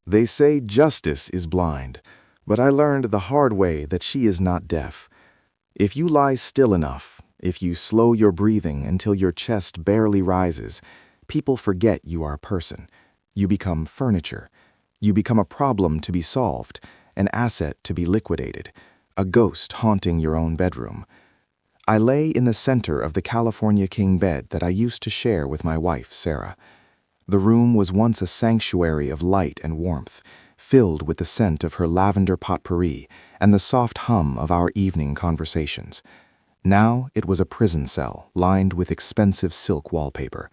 They say justice is blind, but I learned the hard way that she is not deaf. If you lie still enough, if you slow your breathing until your chest barely rises, people forget you are a person. You become furniture. You become a problem to be solved, an asset to be liquidated, a ghost haunting your own bedroom. I lay in the center of the California king bed that I used to share with my wife, Sarah. The room was once a sanctuary of light and warmth, filled with the scent of her lavender potpourri and the soft hum of our evening conversations. Now it was a prison cell lined with expensive silk wallpaper.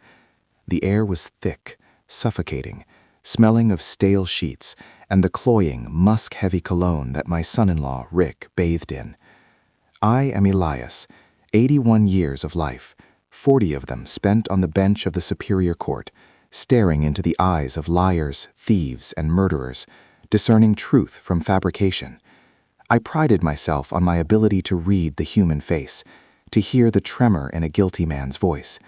The air was thick, suffocating, smelling of stale sheets and the cloying, musk-heavy cologne that my son-in-law, Rick, bathed in. I am Elias, 81 years of life, 40 of them spent on the bench of the Superior Court, staring into the eyes of liars, thieves, and murderers, discerning truth from fabrication. I prided myself on my ability to read the human face, to hear the tremor in a guilty man's voice.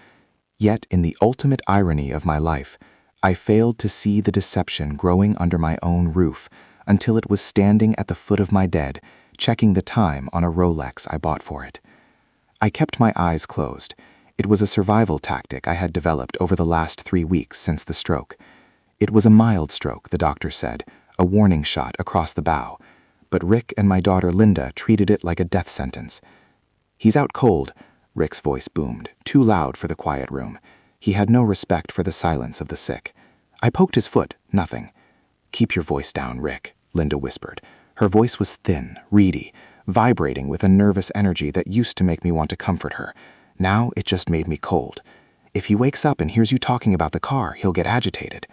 Yet in the ultimate irony of my life, I failed to see the deception growing under my own roof until it was standing at the foot of my bed, checking the time on a Rolex I bought for it. I kept my eyes closed. It was a survival tactic I had developed over the last 3 weeks since the stroke. It was a mild stroke, the doctor said, a warning shot across the bow, but Rick and my daughter Linda treated it like a death sentence. "He's out cold," Rick's voice boomed, too loud for the quiet room. He had no respect for the silence of the sick. I poked his foot, nothing. "Keep your voice down, Rick," Linda whispered. Her voice was thin, reedy, vibrating with a nervous energy that used to make me want to comfort her. Now it just made me cold. "If he wakes up and hears you talking about the car, he'll get agitated."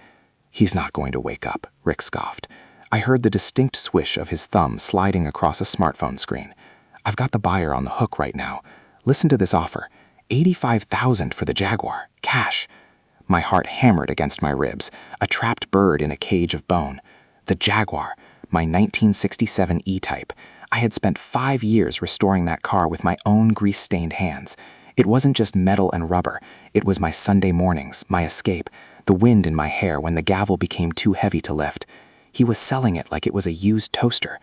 "He's not going to wake up," Rick scoffed. I heard the distinct swish of his thumb sliding across a smartphone screen. "I've got the buyer on the hook right now. Listen to this offer. $85,000 for the Jaguar, cash." My heart hammered against my ribs, a trapped bird in a cage of bone. The Jaguar, my 1967 E-Type. I had spent 5 years restoring that car with my own grease-stained hands. It wasn't just metal and rubber. It was my Sunday mornings, my escape, the wind in my hair when the gavel became too heavy to lift. He was selling it like it was a used toaster.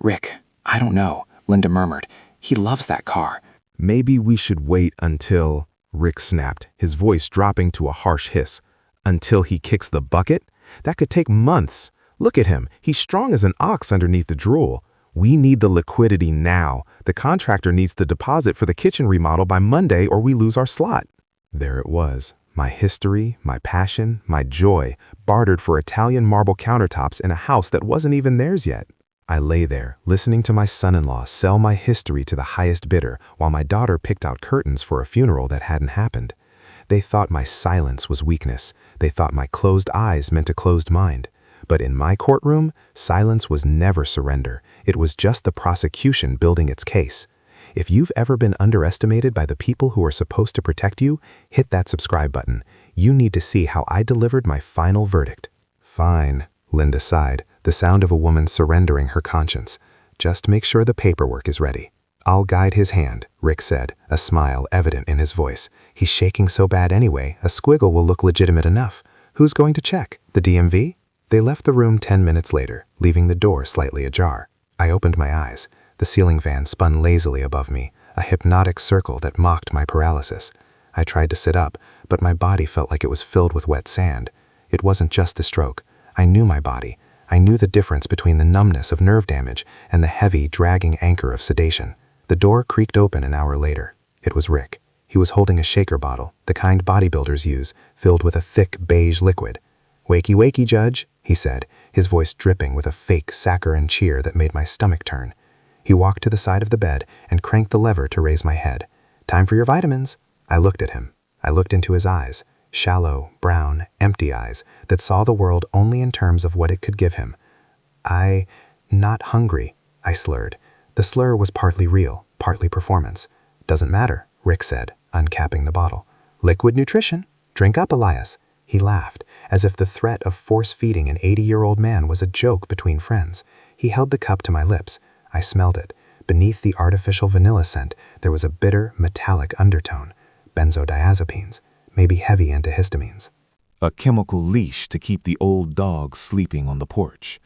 "Rick, I don't know," Linda murmured. "He loves that car." "Maybe we should wait until," Rick snapped, his voice dropping to a harsh hiss. "Until he kicks the bucket? That could take months. Look at him. He's strong as an ox underneath the drool. We need the liquidity now. The contractor needs the deposit for the kitchen remodel by Monday or we lose our slot." There it was. My history, my passion, my joy, bartered for Italian marble countertops in a house that wasn't even theirs yet. I lay there, listening to my son-in-law sell my history to the highest bidder while my daughter picked out curtains for a funeral that hadn't happened. They thought my silence was weakness. They thought my closed eyes meant a closed mind. But in my courtroom, silence was never surrender. It was just the prosecution building its case. If you've ever been underestimated by the people who are supposed to protect you, hit that subscribe button. You need to see how I delivered my final verdict. "Fine," Linda sighed, the sound of a woman surrendering her conscience. "Just make sure the paperwork is ready." "I'll guide his hand," Rick said, a smile evident in his voice. "He's shaking so bad anyway, a squiggle will look legitimate enough. Who's going to check? The DMV?" They left the room 10 minutes later, leaving the door slightly ajar. I opened my eyes. The ceiling fan spun lazily above me, a hypnotic circle that mocked my paralysis. I tried to sit up, but my body felt like it was filled with wet sand. It wasn't just the stroke. I knew my body. I knew the difference between the numbness of nerve damage and the heavy, dragging anchor of sedation. The door creaked open an hour later. It was Rick. He was holding a shaker bottle, the kind bodybuilders use, filled with a thick beige liquid. "Wakey, wakey, Judge," he said, his voice dripping with a fake saccharine cheer that made my stomach turn. He walked to the side of the bed and cranked the lever to raise my head. "Time for your vitamins." I looked at him. I looked into his eyes, shallow, brown, empty eyes that saw the world only in terms of what it could give him. Not hungry," I slurred. The slur was partly real, partly performance. "Doesn't matter," Rick said, uncapping the bottle. "Liquid nutrition. Drink up, Elias." He laughed, as if the threat of force-feeding an 80-year-old man was a joke between friends. He held the cup to my lips. I smelled it. Beneath the artificial vanilla scent, there was a bitter, metallic undertone. Benzodiazepines, maybe heavy antihistamines. a chemical leash to keep the old dog sleeping on the porch.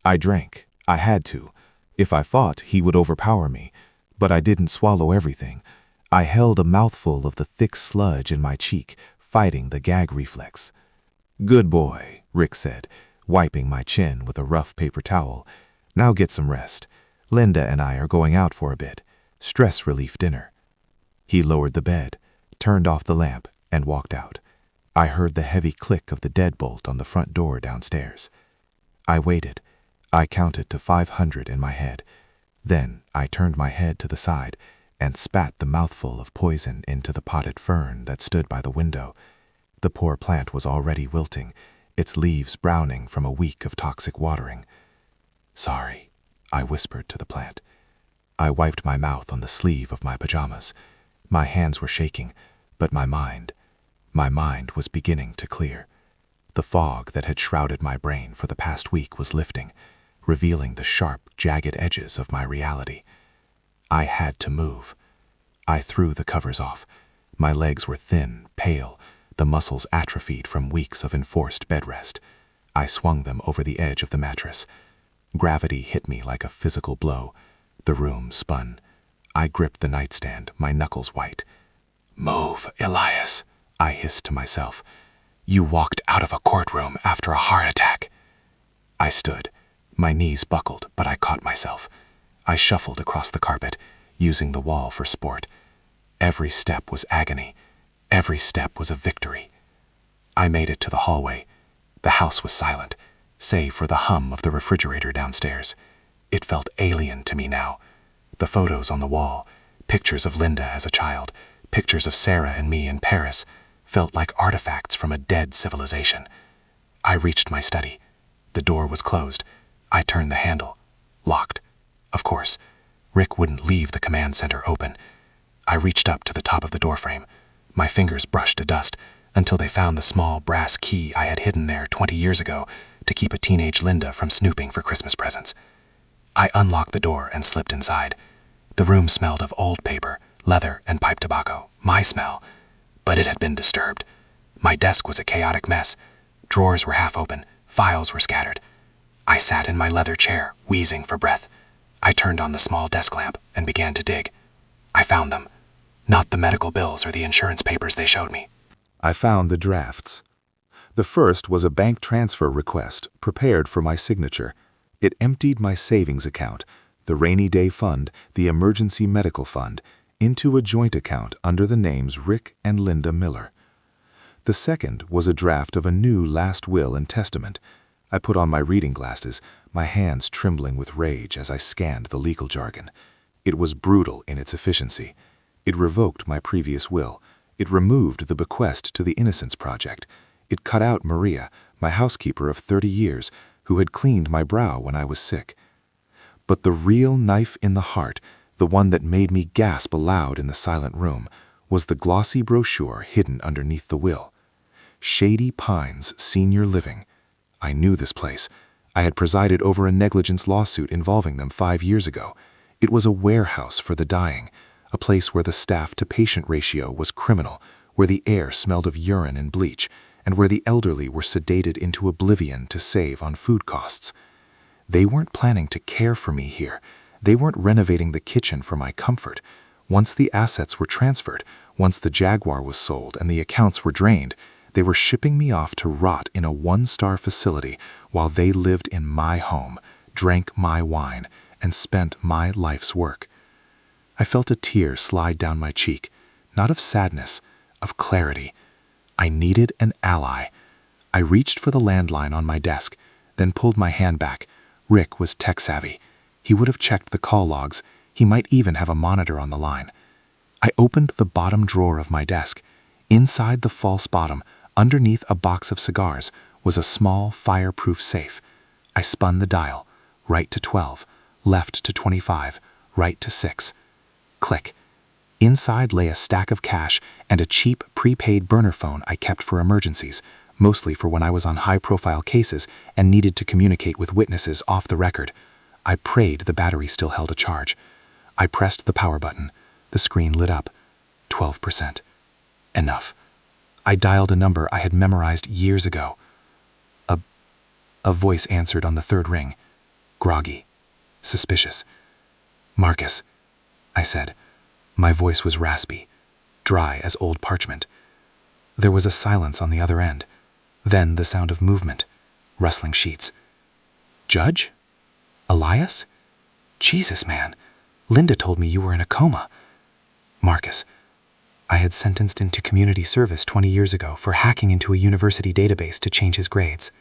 I drank. I had to. If I fought, he would overpower me. But I didn't swallow everything. I held a mouthful of the thick sludge in my cheek, fighting the gag reflex. "Good boy," Rick said, wiping my chin with a rough paper towel. "Now get some rest. Linda and I are going out for a bit. Stress relief dinner." He lowered the bed, turned off the lamp, and walked out. I heard the heavy click of the deadbolt on the front door downstairs. I waited. I counted to 500 in my head. Then I turned my head to the side and spat the mouthful of poison into the potted fern that stood by the window. The poor plant was already wilting, its leaves browning from a week of toxic watering. "Sorry," I whispered to the plant. I wiped my mouth on the sleeve of my pajamas. My hands were shaking, but my mind was beginning to clear. The fog that had shrouded my brain for the past week was lifting, revealing the sharp, jagged edges of my reality. I had to move. I threw the covers off. My legs were thin, pale, the muscles atrophied from weeks of enforced bed rest. I swung them over the edge of the mattress. Gravity hit me like a physical blow. The room spun. I gripped the nightstand, my knuckles white. "Move, Elias," I hissed to myself. "You walked out of a courtroom after a heart attack." I stood. My knees buckled, but I caught myself. I shuffled across the carpet, using the wall for sport. Every step was agony. Every step was a victory. I made it to the hallway. The house was silent, save for the hum of the refrigerator downstairs. It felt alien to me now. The photos on the wall, pictures of Linda as a child, pictures of Sarah and me in Paris, felt like artifacts from a dead civilization. I reached my study. The door was closed. I turned the handle. Locked. Of course, Rick wouldn't leave the command center open. I reached up to the top of the doorframe. My fingers brushed the dust until they found the small brass key I had hidden there 20 years ago to keep a teenage Linda from snooping for Christmas presents. I unlocked the door and slipped inside. The room smelled of old paper, leather, and pipe tobacco, my smell, but it had been disturbed. My desk was a chaotic mess. Drawers were half open, files were scattered. I sat in my leather chair, wheezing for breath. I turned on the small desk lamp and began to dig. I found them. Not the medical bills or the insurance papers they showed me. I found the drafts. The first was a bank transfer request prepared for my signature. It emptied my savings account, the rainy day fund, the emergency medical fund, into a joint account under the names Rick and Linda Miller. The second was a draft of a new last will and testament. I put on my reading glasses, my hands trembling with rage as I scanned the legal jargon. It was brutal in its efficiency. It revoked my previous will. It removed the bequest to the Innocence Project. It cut out Maria, my housekeeper of 30 years, who had cleaned my brow when I was sick. But the real knife in the heart, the one that made me gasp aloud in the silent room, was the glossy brochure hidden underneath the will. Shady Pines Senior Living. I knew this place. I had presided over a negligence lawsuit involving them 5 years ago. It was a warehouse for the dying, a place where the staff-to-patient ratio was criminal, where the air smelled of urine and bleach, and where the elderly were sedated into oblivion to save on food costs. They weren't planning to care for me here. They weren't renovating the kitchen for my comfort. Once the assets were transferred, once the Jaguar was sold and the accounts were drained, they were shipping me off to rot in a 1-star facility while they lived in my home, drank my wine, and spent my life's work. I felt a tear slide down my cheek, not of sadness, of clarity. I needed an ally. I reached for the landline on my desk, then pulled my hand back. Rick was tech-savvy. He would have checked the call logs. He might even have a monitor on the line. I opened the bottom drawer of my desk. Inside the false bottom, underneath a box of cigars, was a small fireproof safe. I spun the dial, right to 12, left to 25, right to 6. Click. Inside lay a stack of cash and a cheap prepaid burner phone I kept for emergencies, mostly for when I was on high-profile cases and needed to communicate with witnesses off the record. I prayed the battery still held a charge. I pressed the power button. The screen lit up. 12%. Enough. I dialed a number I had memorized years ago. A voice answered on the third ring, groggy, suspicious. "Marcus," I said. My voice was raspy, dry as old parchment. There was a silence on the other end, then the sound of movement, rustling sheets. "Judge? Elias? Jesus, man. Linda told me you were in a coma." "Marcus, I had sentenced into community service 20 years ago for hacking into a university database to change his grades."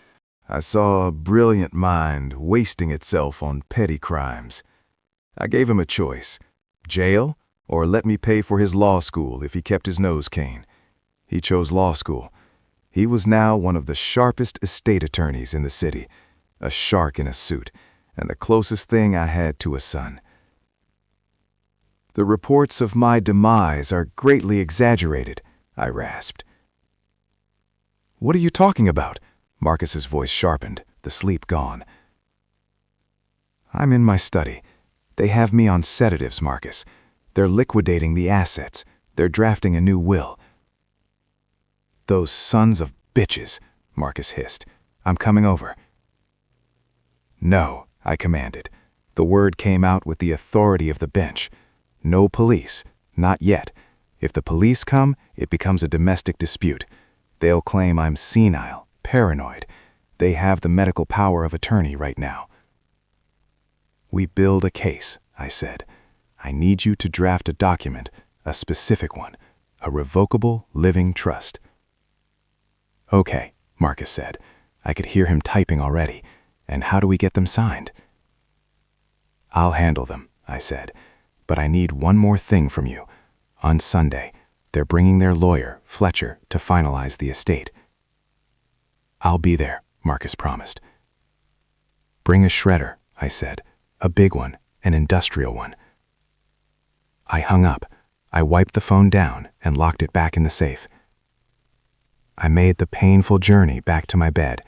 I saw a brilliant mind wasting itself on petty crimes. I gave him a choice: jail, or let me pay for his law school if he kept his nose cane. He chose law school. He was now one of the sharpest estate attorneys in the city, a shark in a suit, and the closest thing I had to a son. "The reports of my demise are greatly exaggerated," I rasped. "What are you talking about?" Marcus's voice sharpened, the sleep gone. "I'm in my study. They have me on sedatives, Marcus. They're liquidating the assets. They're drafting a new will." "Those sons of bitches," Marcus hissed. "I'm coming over." "No," I commanded. The word came out with the authority of the bench. "No police. Not yet. If the police come, it becomes a domestic dispute. They'll claim I'm senile, paranoid. They have the medical power of attorney right now." "We build a case," I said. "I need you to draft a document, a specific one, a revocable living trust." "Okay," Marcus said. I could hear him typing already. "And how do we get them signed?" "I'll handle them," I said. "But I need one more thing from you. On Sunday, they're bringing their lawyer, Fletcher, to finalize the estate." "I'll be there," Marcus promised. "Bring a shredder," I said. "A big one, an industrial one." I hung up. I wiped the phone down and locked it back in the safe. I made the painful journey back to my bed.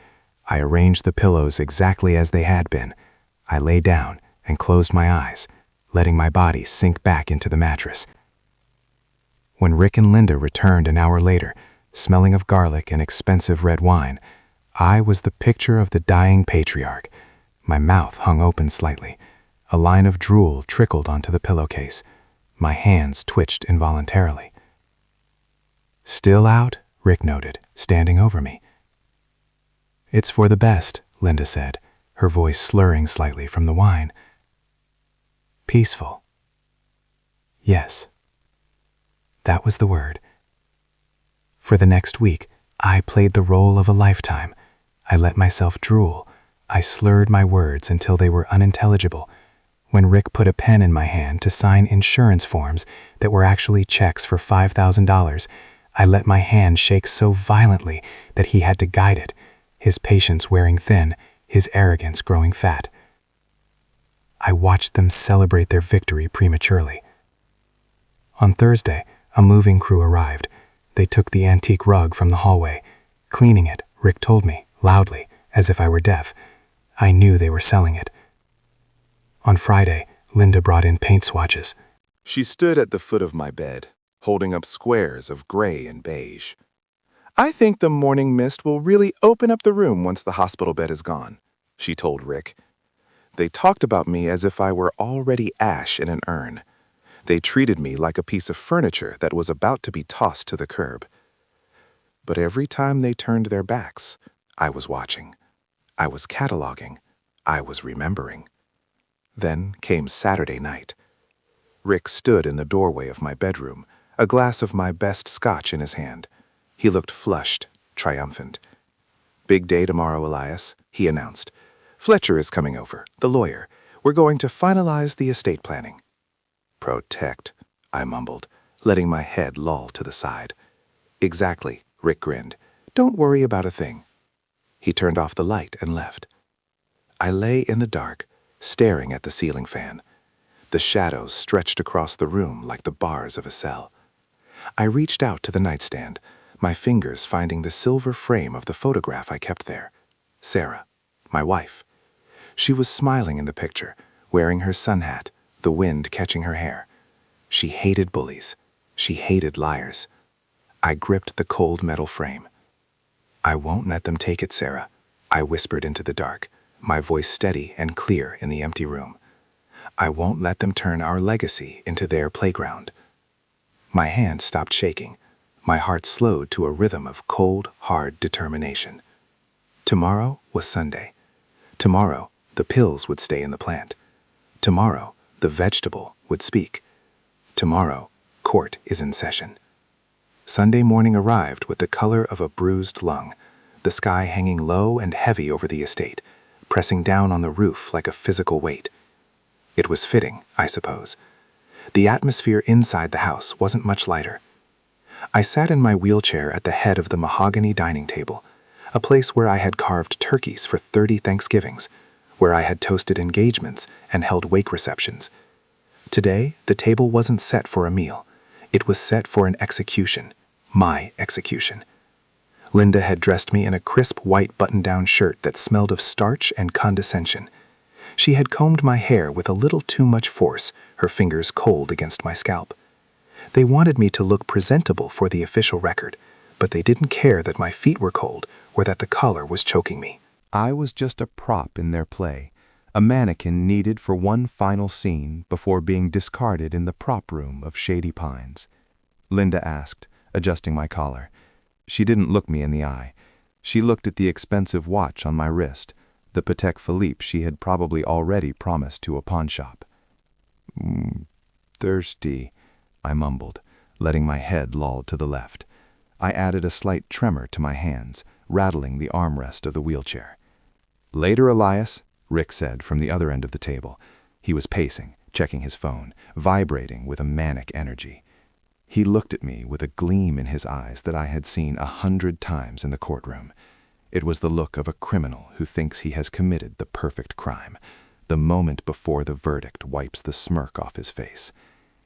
I arranged the pillows exactly as they had been. I lay down and closed my eyes, letting my body sink back into the mattress. When Rick and Linda returned an hour later, smelling of garlic and expensive red wine, I was the picture of the dying patriarch. My mouth hung open slightly. A line of drool trickled onto the pillowcase. My hands twitched involuntarily. "Still out?" Rick noted, standing over me. "It's for the best," Linda said, her voice slurring slightly from the wine. "Peaceful." Yes. That was the word. For the next week, I played the role of a lifetime. I let myself drool. I slurred my words until they were unintelligible. When Rick put a pen in my hand to sign insurance forms that were actually checks for $5,000, I let my hand shake so violently that he had to guide it, his patience wearing thin, his arrogance growing fat. I watched them celebrate their victory prematurely. On Thursday, a moving crew arrived. They took the antique rug from the hallway. Cleaning it, Rick told me, loudly, as if I were deaf. I knew they were selling it. On Friday, Linda brought in paint swatches. She stood at the foot of my bed, holding up squares of gray and beige. "I think the morning mist will really open up the room once the hospital bed is gone," she told Rick. They talked about me as if I were already ash in an urn. They treated me like a piece of furniture that was about to be tossed to the curb. But every time they turned their backs, I was watching. I was cataloging. I was remembering. Then came Saturday night. Rick stood in the doorway of my bedroom, a glass of my best scotch in his hand. He looked flushed, triumphant. "Big day tomorrow, Elias," he announced. "Fletcher is coming over, the lawyer. We're going to finalize the estate planning." "Protect," I mumbled, letting my head loll to the side. "Exactly," Rick grinned. "Don't worry about a thing." He turned off the light and left. I lay in the dark, staring at the ceiling fan. The shadows stretched across the room like the bars of a cell. I reached out to the nightstand, my fingers finding the silver frame of the photograph I kept there. Sarah, my wife. She was smiling in the picture, wearing her sun hat, the wind catching her hair. She hated bullies. She hated liars. I gripped the cold metal frame. "I won't let them take it, Sarah," I whispered into the dark, my voice steady and clear in the empty room. "I won't let them turn our legacy into their playground." My hand stopped shaking. My heart slowed to a rhythm of cold, hard determination. Tomorrow was Sunday. Tomorrow, the pills would stay in the plant. Tomorrow, the vegetable would speak. Tomorrow, court is in session. Sunday morning arrived with the color of a bruised lung, the sky hanging low and heavy over the estate, pressing down on the roof like a physical weight. It was fitting, I suppose. The atmosphere inside the house wasn't much lighter. I sat in my wheelchair at the head of the mahogany dining table, a place where I had carved turkeys for 30 Thanksgivings, where I had toasted engagements and held wake receptions. Today, the table wasn't set for a meal. It was set for an execution, my execution. Linda had dressed me in a crisp white button-down shirt that smelled of starch and condescension. She had combed my hair with a little too much force, her fingers cold against my scalp. They wanted me to look presentable for the official record, but they didn't care that my feet were cold or that the collar was choking me. I was just a prop in their play, a mannequin needed for one final scene before being discarded in the prop room of Shady Pines. Linda asked, adjusting my collar. She didn't look me in the eye. She looked at the expensive watch on my wrist, the Patek Philippe she had probably already promised to a pawnshop. Thirsty, I mumbled, letting my head loll to the left. I added a slight tremor to my hands, rattling the armrest of the wheelchair. "Later, Elias," Rick said from the other end of the table. He was pacing, checking his phone, vibrating with a manic energy. He looked at me with a gleam in his eyes that I had seen 100 times in the courtroom. It was the look of a criminal who thinks he has committed the perfect crime, the moment before the verdict wipes the smirk off his face.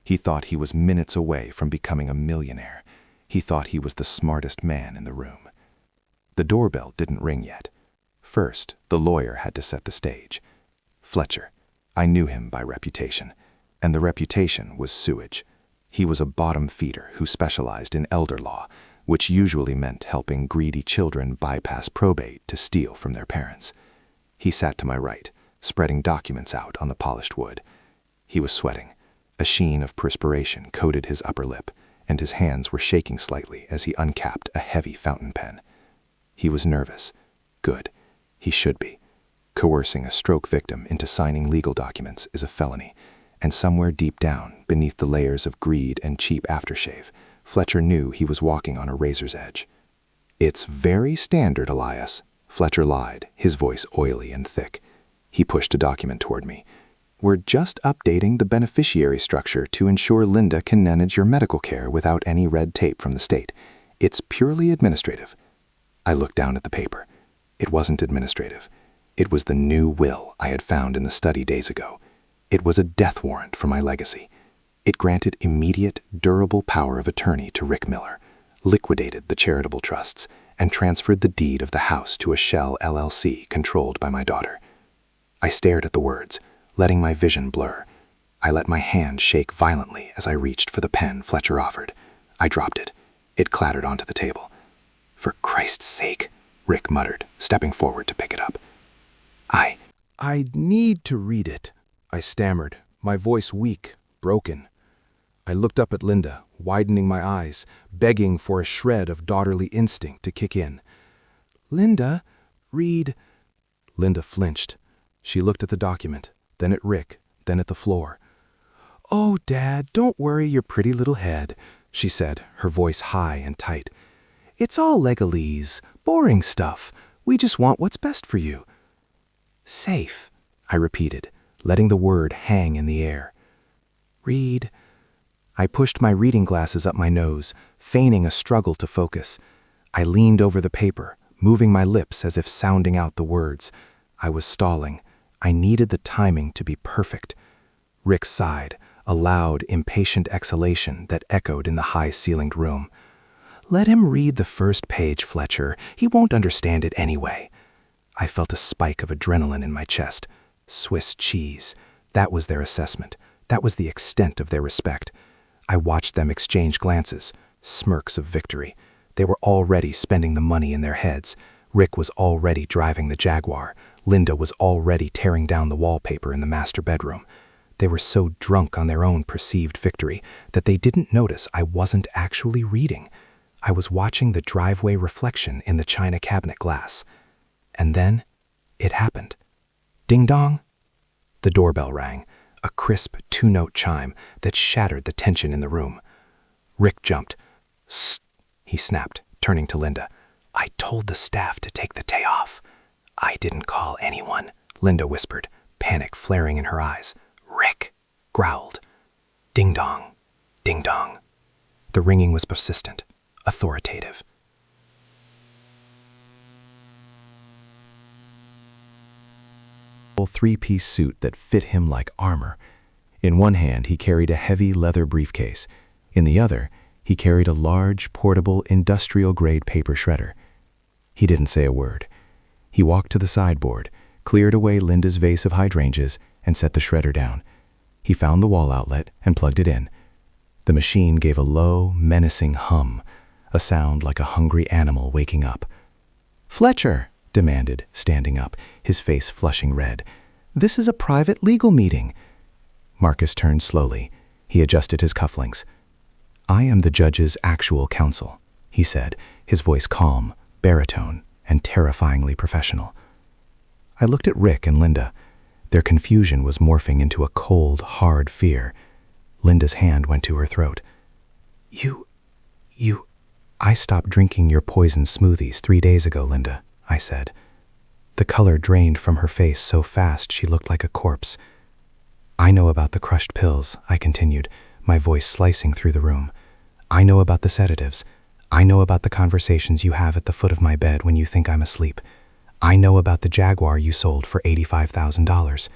He thought he was minutes away from becoming a millionaire. He thought he was the smartest man in the room. The doorbell didn't ring yet. First, the lawyer had to set the stage. Fletcher. I knew him by reputation, and the reputation was sewage. He was a bottom feeder who specialized in elder law, which usually meant helping greedy children bypass probate to steal from their parents. He sat to my right, spreading documents out on the polished wood. He was sweating. A sheen of perspiration coated his upper lip, and his hands were shaking slightly as he uncapped a heavy fountain pen. He was nervous. Good. He should be. Coercing a stroke victim into signing legal documents is a felony, and somewhere deep down, beneath the layers of greed and cheap aftershave, Fletcher knew he was walking on a razor's edge. "It's very standard, Elias," Fletcher lied, his voice oily and thick. He pushed a document toward me. "We're just updating the beneficiary structure to ensure Linda can manage your medical care without any red tape from the state. It's purely administrative." I looked down at the paper. It wasn't administrative. It was the new will I had found in the study days ago. It was a death warrant for my legacy. It granted immediate, durable power of attorney to Rick Miller, liquidated the charitable trusts, and transferred the deed of the house to a shell LLC controlled by my daughter. I stared at the words, letting my vision blur. I let my hand shake violently as I reached for the pen Fletcher offered. I dropped it. It clattered onto the table. "For Christ's sake," Rick muttered, stepping forward to pick it up. I need to read it," I stammered, my voice weak, broken. I looked up at Linda, widening my eyes, begging for a shred of daughterly instinct to kick in. "Linda, read." Linda flinched. She looked at the document, then at Rick, then at the floor. "Oh, Dad, don't worry your pretty little head," she said, her voice high and tight. "It's all legalese, boring stuff. We just want what's best for you." "Safe," I repeated, letting the word hang in the air. "Read." I pushed my reading glasses up my nose, feigning a struggle to focus. I leaned over the paper, moving my lips as if sounding out the words. I was stalling. I needed the timing to be perfect. Rick sighed, a loud, impatient exhalation that echoed in the high-ceilinged room. "Let him read the first page, Fletcher. He won't understand it anyway." I felt a spike of adrenaline in my chest. Swiss cheese. That was their assessment. That was the extent of their respect. I watched them exchange glances, smirks of victory. They were already spending the money in their heads. Rick was already driving the Jaguar. Linda was already tearing down the wallpaper in the master bedroom. They were so drunk on their own perceived victory that they didn't notice I wasn't actually reading. I was watching the driveway reflection in the china cabinet glass. And then it happened. Ding dong! The doorbell rang, a crisp two-note chime that shattered the tension in the room. Rick jumped. "Sst," he snapped, turning to Linda. "I told the staff to take the day off." "I didn't call anyone," Linda whispered, panic flaring in her eyes. Rick growled. Ding dong, ding dong. The ringing was persistent, authoritative. A three-piece suit that fit him like armor. In one hand, he carried a heavy leather briefcase. In the other, he carried a large, portable, industrial-grade paper shredder. He didn't say a word. He walked to the sideboard, cleared away Linda's vase of hydrangeas, and set the shredder down. He found the wall outlet and plugged it in. The machine gave a low, menacing hum, a sound like a hungry animal waking up. "Fletcher," demanded, standing up, his face flushing red. "This is a private legal meeting." Marcus turned slowly. He adjusted his cufflinks. "I am the judge's actual counsel," he said, his voice calm, baritone, and terrifyingly professional. I looked at Rick and Linda. Their confusion was morphing into a cold, hard fear. Linda's hand went to her throat. You... I stopped drinking your poison smoothies 3 days ago, Linda," I said. The color drained from her face so fast she looked like a corpse. "I know about the crushed pills," I continued, my voice slicing through the room. "I know about the sedatives. I know about the conversations you have at the foot of my bed when you think I'm asleep. I know about the Jaguar you sold for $85,000.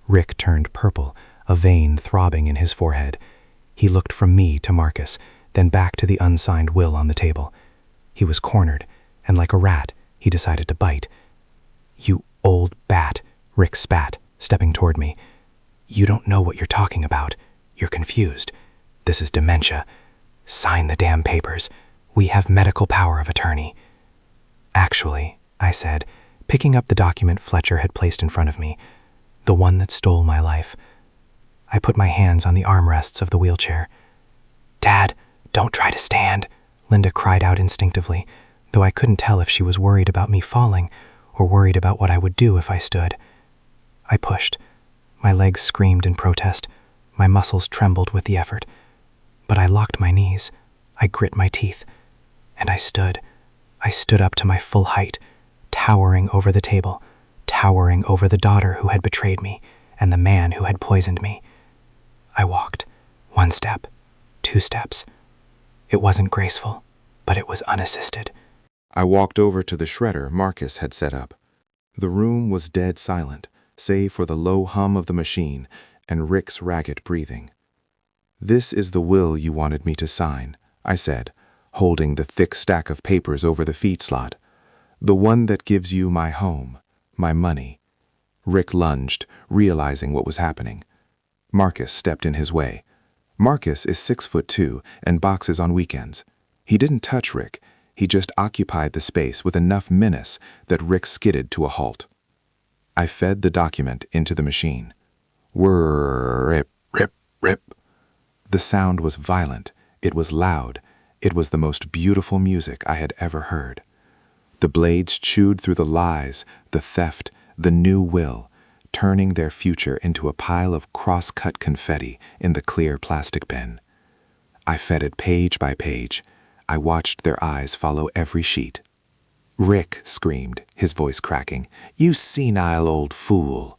Rick turned purple, a vein throbbing in his forehead. He looked from me to Marcus, then back to the unsigned will on the table. He was cornered, and like a rat, he decided to bite. "You old bat," Rick spat, stepping toward me. "You don't know what you're talking about. You're confused. This is dementia. Sign the damn papers. We have medical power of attorney." "Actually," I said, picking up the document Fletcher had placed in front of me, "the one that stole my life." I put my hands on the armrests of the wheelchair. "Dad, don't try to stand," Linda cried out instinctively, though I couldn't tell if she was worried about me falling or worried about what I would do if I stood. I pushed. My legs screamed in protest. My muscles trembled with the effort. But I locked my knees. I grit my teeth. And I stood. I stood up to my full height, towering over the table, towering over the daughter who had betrayed me and the man who had poisoned me. I walked. 1 step, 2 steps. It wasn't graceful, but it was unassisted. I walked over to the shredder Marcus had set up. The room was dead silent, save for the low hum of the machine and Rick's ragged breathing. "This is the will you wanted me to sign," I said, holding the thick stack of papers over the feed slot. "The one that gives you my home, my money." Rick lunged, realizing what was happening. Marcus stepped in his way. Marcus is 6'2" and boxes on weekends. He didn't touch Rick. He just occupied the space with enough menace that Rick skidded to a halt. I fed the document into the machine. Whirr, rip, rip, rip. The sound was violent. It was loud. It was the most beautiful music I had ever heard. The blades chewed through the lies, the theft, the new will, turning their future into a pile of cross-cut confetti in the clear plastic bin. I fed it page by page. I watched their eyes follow every sheet. "Rick," screamed, his voice cracking, "you senile old fool."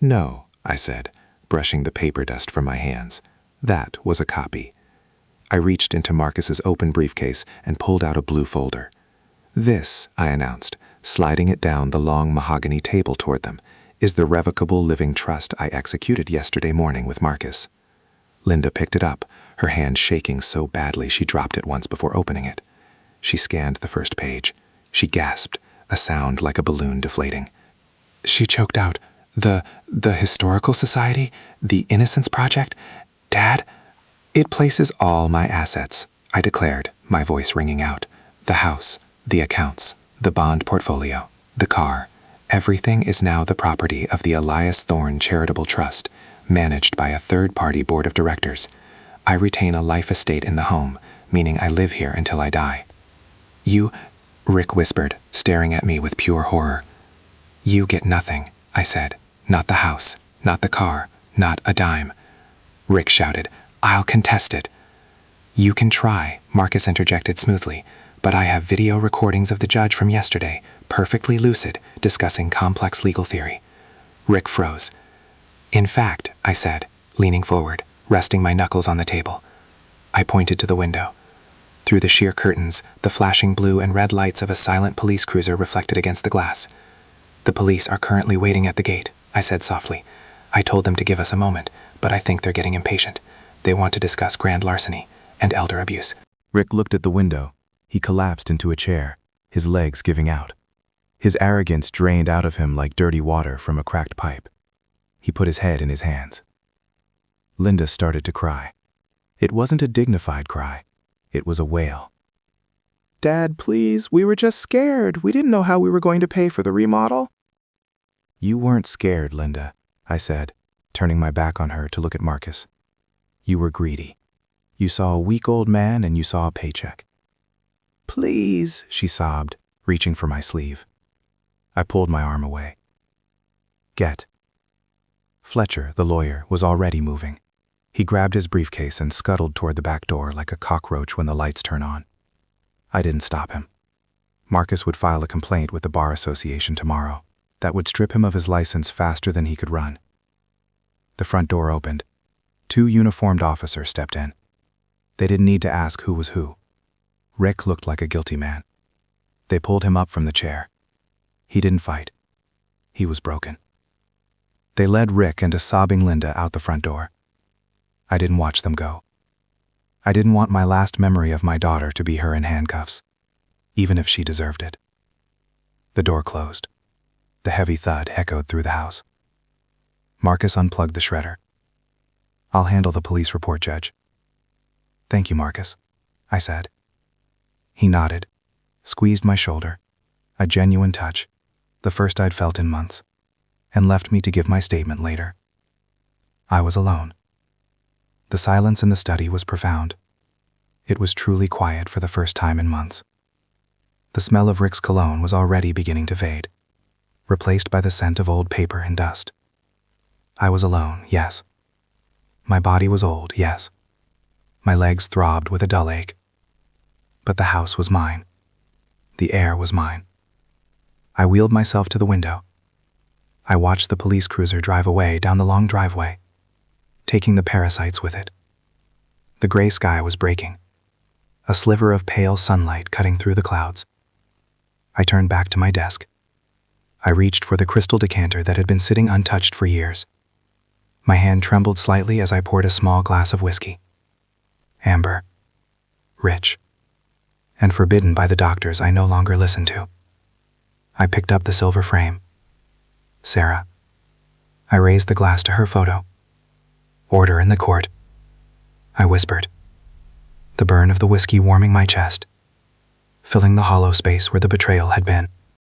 "No," I said, brushing the paper dust from my hands. That was a copy. I reached into Marcus's open briefcase and pulled out a blue folder. "This," I announced, sliding it down the long mahogany table toward them, "is the revocable living trust I executed yesterday morning with Marcus." Linda picked it up, her hand shaking so badly she dropped it once before opening it. She scanned the first page. She gasped, a sound like a balloon deflating. She choked out, The Historical Society? The Innocence Project? Dad, it places all my assets," I declared, my voice ringing out. The house, the accounts, the bond portfolio, the car, everything is now the property of the Elias Thorne Charitable Trust, managed by a third-party board of directors. I retain a life estate in the home, meaning I live here until I die. You, Rick whispered, staring at me with pure horror. You get nothing, I said. Not the house, not the car, not a dime. Rick shouted, I'll contest it. You can try, Marcus interjected smoothly, but I have video recordings of the judge from yesterday, perfectly lucid, discussing complex legal theory. Rick froze. In fact, I said, leaning forward, resting my knuckles on the table. I pointed to the window. Through the sheer curtains, the flashing blue and red lights of a silent police cruiser reflected against the glass. The police are currently waiting at the gate, I said softly. I told them to give us a moment, but I think they're getting impatient. They want to discuss grand larceny and elder abuse. Rick looked at the window. He collapsed into a chair, his legs giving out. His arrogance drained out of him like dirty water from a cracked pipe. He put his head in his hands. Linda started to cry. It wasn't a dignified cry. It was a wail. Dad, please, we were just scared. We didn't know how we were going to pay for the remodel. You weren't scared, Linda, I said, turning my back on her to look at Marcus. You were greedy. You saw a weak old man and you saw a paycheck. Please, she sobbed, reaching for my sleeve. I pulled my arm away. Get. Fletcher, the lawyer, was already moving. He grabbed his briefcase and scuttled toward the back door like a cockroach when the lights turn on. I didn't stop him. Marcus would file a complaint with the Bar Association tomorrow. That would strip him of his license faster than he could run. The front door opened. 2 uniformed officers stepped in. They didn't need to ask who was who. Rick looked like a guilty man. They pulled him up from the chair. He didn't fight. He was broken. They led Rick and a sobbing Linda out the front door. I didn't watch them go. I didn't want my last memory of my daughter to be her in handcuffs, even if she deserved it. The door closed. The heavy thud echoed through the house. Marcus unplugged the shredder. I'll handle the police report, Judge. Thank you, Marcus, I said. He nodded, squeezed my shoulder, a genuine touch, the first I'd felt in months, and left me to give my statement later. I was alone. The silence in the study was profound. It was truly quiet for the first time in months. The smell of Rick's cologne was already beginning to fade, replaced by the scent of old paper and dust. I was alone, yes. My body was old, yes. My legs throbbed with a dull ache. But the house was mine. The air was mine. I wheeled myself to the window. I watched the police cruiser drive away down the long driveway, taking the parasites with it. The gray sky was breaking, a sliver of pale sunlight cutting through the clouds. I turned back to my desk. I reached for the crystal decanter that had been sitting untouched for years. My hand trembled slightly as I poured a small glass of whiskey. Amber, rich, and forbidden by the doctors I no longer listened to. I picked up the silver frame. Sarah. I raised the glass to her photo. Order in the court, I whispered, the burn of the whiskey warming my chest, filling the hollow space where the betrayal had been.